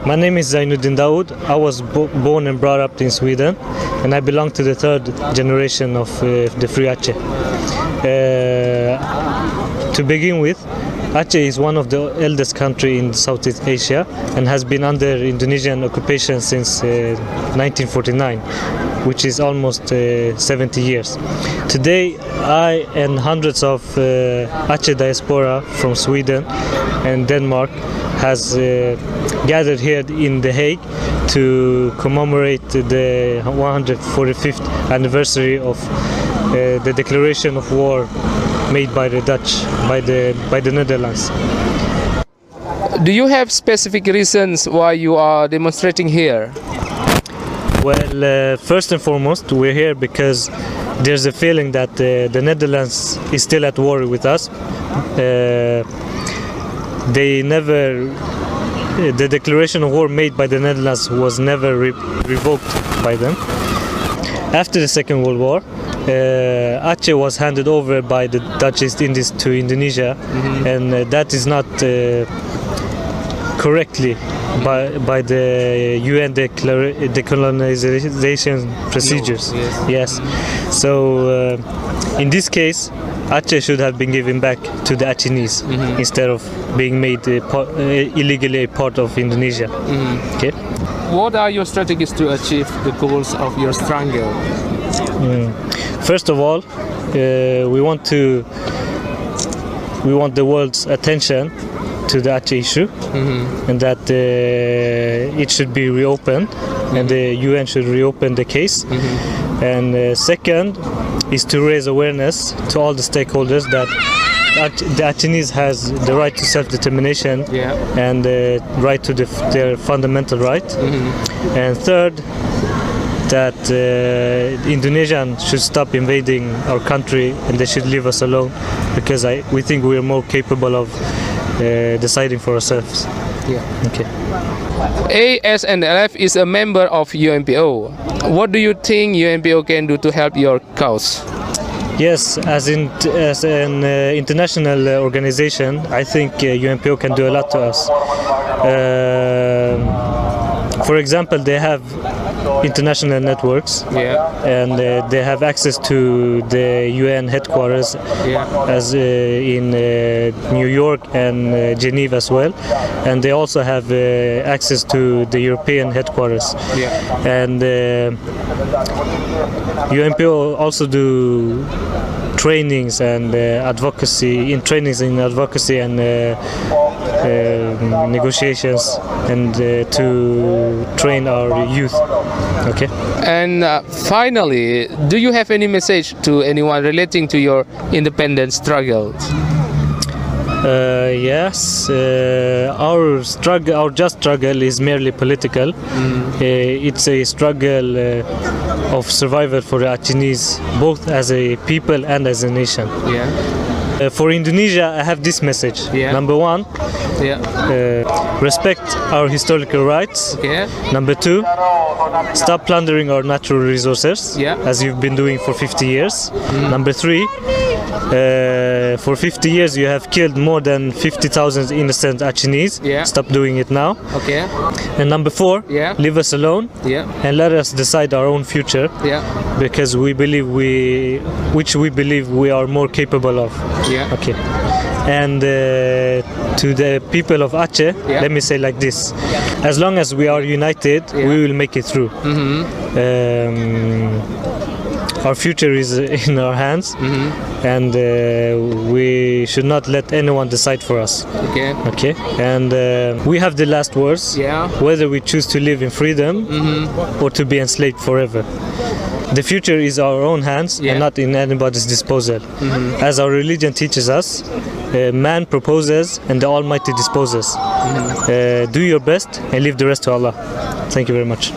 My name is Zainuddin Dawood. I was born and brought up in Sweden, and I belong to the third generation of the Free Aceh. To begin with, Aceh is one of the eldest countries in Southeast Asia and has been under Indonesian occupation since 1949, which is almost 70 years. Today, I and hundreds of Aceh diaspora from Sweden and Denmark has gathered here in The Hague to commemorate the 145th anniversary of the declaration of war made by the Dutch, by the Netherlands. Do you have specific reasons why you are demonstrating here? Well, first and foremost, we're here because there's a feeling that the Netherlands is still at war with us. The declaration of war made by the Netherlands was never revoked by them. After the Second World War, Aceh was handed over by the Dutch East Indies to Indonesia, and that is not correctly by the UN decolonization procedures. No, yes. So in this case, Aceh should have been given back to the Acehnese instead of being made illegally a part of Indonesia. Okay. What are your strategies to achieve the goals of your struggle? First of all, we want the world's attention to the Aceh issue, and that it should be reopened, and the UN should reopen the case. And second is to raise awareness to all the stakeholders that the Acehnese has the right to self-determination and the right to their fundamental right. And third, that Indonesians should stop invading our country and they should leave us alone, because we think we are more capable of deciding for ourselves. Okay. ASNLF is a member of UNPO. What do you think UNPO can do to help your cause? Yes, as an international organization, I think UNPO can do a lot to us. For example, they have international networks, and they have access to the UN headquarters, as in New York and Geneva as well, and they also have access to the European headquarters. And UNPO also do trainings and advocacy and negotiations, and to train our youth. Okay. And finally, do you have any message to anyone relating to your independence struggle? Yes, our just struggle is merely political. It's a struggle of survival for the Acehnese, both as a people and as a nation. For Indonesia, I have this message. Number one, respect our historical rights. Number two, stop plundering our natural resources, as you've been doing for 50 years. Number three, for 50 years you have killed more than 50,000 innocent Acehnese. Stop doing it now. And number four, leave us alone and let us decide our own future, because we believe we are more capable of. Okay. And to the people of Aceh, let me say like this: as long as we are united, we will make it through. Our future is in our hands, and we should not let anyone decide for us. Okay. And we have the last words, whether we choose to live in freedom or to be enslaved forever. The future is our own hands and not in anybody's disposal. As our religion teaches us, man proposes and the Almighty disposes. Do your best and leave the rest to Allah. Thank you very much.